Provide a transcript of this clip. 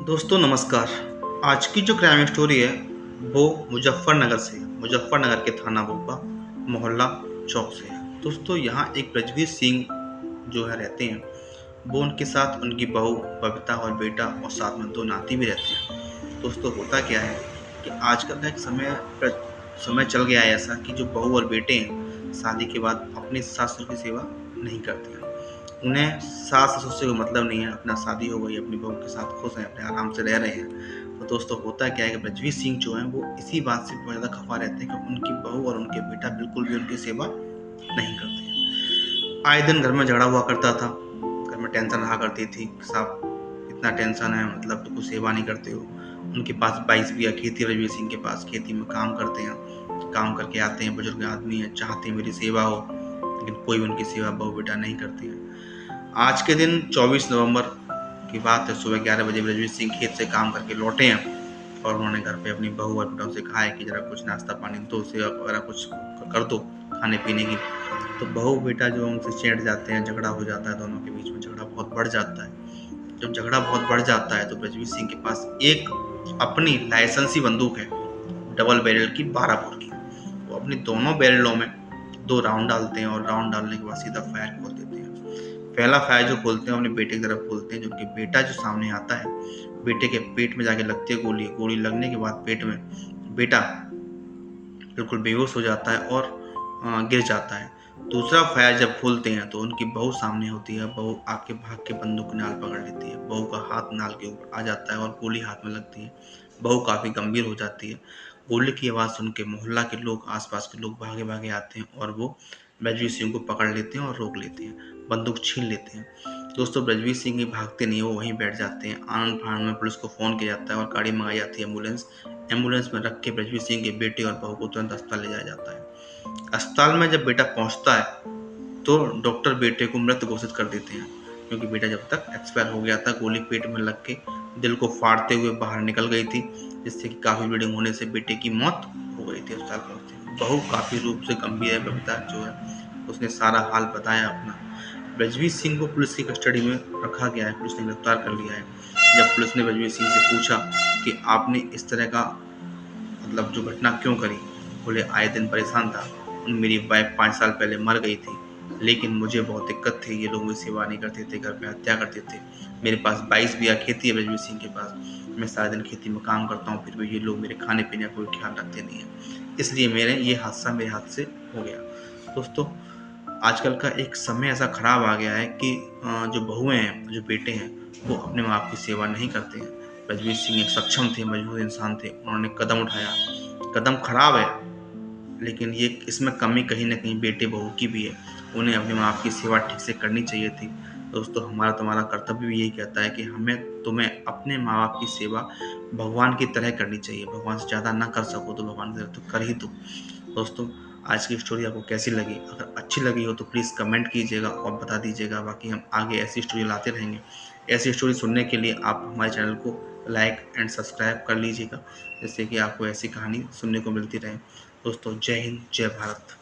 दोस्तों नमस्कार। आज की जो क्राइम स्टोरी है वो मुजफ्फरनगर से है। मुजफ्फरनगर के थाना बोपा मोहल्ला चौक से है। दोस्तों यहाँ एक ब्रजवीर सिंह जो है रहते हैं। वो उनके साथ उनकी बहू बबीता और बेटा और साथ में दो नाती भी रहते हैं। दोस्तों होता क्या है कि आजकल का एक समय चल गया है ऐसा कि जो बहू और बेटे हैं शादी के बाद अपने सास ससुर की सेवा नहीं करते हैं। उन्हें सास ससुर से कोई मतलब नहीं है। अपना शादी हो गई, अपनी बहू के साथ खुश हैं, अपने आराम से रह रहे हैं। तो दोस्तों होता क्या है कि ब्रजवीर सिंह जो हैं वो इसी बात से बहुत ज़्यादा खफा रहते हैं कि उनकी बहू और उनके बेटा बिल्कुल भी उनकी सेवा नहीं करते हैं। आए दिन घर में झगड़ा हुआ करता था। घर में टेंशन रहा करती थी कि साहब इतना टेंशन है, मतलब तो कुछ सेवा नहीं करते हो। उनके पास 22 बीघा खेती है। ब्रजवीर सिंह के पास खेती में काम करते हैं, काम करके आते हैं। बुजुर्ग आदमी है, चाहते हैं मेरी सेवा हो, लेकिन कोई उनकी सेवा बहू बेटा नहीं करते हैं। आज के दिन 24 नवंबर की बात है। सुबह 11 बजे ब्रजवीर सिंह खेत से काम करके लौटे हैं और उन्होंने घर पे अपनी बहू और बेटों से कहा है कि जरा कुछ नाश्ता पानी दो, सेवा वगैरह कुछ कर दो खाने पीने की। तो बहू बेटा जो उनसे चिढ़ जाते हैं, झगड़ा हो जाता है। दोनों के बीच में झगड़ा बहुत बढ़ जाता है। जब झगड़ा बहुत बढ़ जाता है तो ब्रजवीर सिंह के पास एक अपनी लाइसेंसी बंदूक है, डबल बैरल की 12 बोर की। वो अपनी दोनों बैरलों में 2 राउंड डालते हैं और राउंड डालने के बाद सीधा फायर खोल देते हैं। पहला फायर जो खोलते हैं अपने बेटे की तरफ खोलते हैं। जो उनके बेटा जो सामने आता है, बेटे के पेट में जाके लगती है गोली। गोली लगने के बाद पेट में बेटा बिल्कुल बेहोश हो जाता है और गिर जाता है। दूसरा फायर जब खोलते हैं तो उनकी बहू सामने होती है। बहू आके भाग के बंदूक नाल पकड़ लेती है। बहू का हाथ नाल के ऊपर आ जाता है और गोली हाथ में लगती है। बहू काफ़ी गंभीर हो जाती है। गोली की आवाज़ सुन के मोहल्ला के लोग, आसपास के लोग भागे भागे आते हैं और वो ब्रजवीर सिंह को पकड़ लेते हैं और रोक लेते हैं, बंदूक छीन लेते हैं। दोस्तों ब्रजवीर सिंह ही भागते नहीं, वो वहीं बैठ जाते हैं। आनंद फानंद में पुलिस को फ़ोन किया जाता है और गाड़ी मंगाई जाती है, एम्बुलेंस। एम्बुलेंस में रख के ब्रजवीर सिंह के बेटे और बहू को तुरंत अस्पताल ले जाया जाता है। अस्पताल में जब बेटा पहुंचता है तो डॉक्टर बेटे को मृत घोषित कर देते हैं, क्योंकि बेटा जब तक एक्सपायर हो गया था। गोली पेट में लग के दिल को फाड़ते हुए बाहर निकल गई थी, जिससे कि काफ़ी ब्लीडिंग होने से बेटे की मौत हो गई थी अस्पताल पहुंचते। बहू काफ़ी रूप से गंभीर है। बबीता जो है उसने सारा हाल बताया अपना। ब्रजवीर सिंह को पुलिस की कस्टडी में रखा गया है। पुलिस ने गिरफ्तार कर लिया है। जब पुलिस ने ब्रजवीर सिंह से पूछा कि आपने इस तरह का मतलब जो घटना क्यों करी, बोले आए दिन परेशान था। मेरी वाइफ 5 साल पहले मर गई थी, लेकिन मुझे बहुत दिक्कत थी। ये लोग मेरी सेवा नहीं करते थे, घर पे हत्या करते थे। मेरे पास 22 बीघा खेती है ब्रजवीर सिंह के पास। मैं सारा दिन खेती में काम करता हूँ, फिर भी ये लोग मेरे खाने पीने का कोई ख्याल रखते नहीं है। इसलिए मेरे ये हादसा मेरे हाथ से हो गया। दोस्तों आजकल का एक समय ऐसा खराब आ गया है कि जो बहुएं हैं, जो बेटे हैं, वो अपने माँ बाप की सेवा नहीं करते हैं। ब्रजवीर सिंह एक सक्षम थे, मजबूत इंसान थे। उन्होंने कदम उठाया। कदम खराब है, लेकिन ये इसमें कमी कहीं न कहीं बेटे बहू की भी है। उन्हें अपने माँ बाप की सेवा ठीक से करनी चाहिए थी। दोस्तों हमारा तुम्हारा कर्तव्य भी यही कहता है कि तुम्हें अपने माँ बाप की सेवा भगवान की तरह करनी चाहिए। भगवान से ज़्यादा ना कर सको तो भगवान की तरह तो कर ही दो। दोस्तों आज की स्टोरी आपको कैसी लगी? अगर अच्छी लगी हो तो प्लीज़ कमेंट कीजिएगा और बता दीजिएगा। बाकी हम आगे ऐसी स्टोरी लाते रहेंगे। ऐसी स्टोरी सुनने के लिए आप हमारे चैनल को लाइक एंड सब्सक्राइब कर लीजिएगा, जिससे कि आपको ऐसी कहानी सुनने को मिलती रहे। दोस्तों जय हिंद, जय भारत।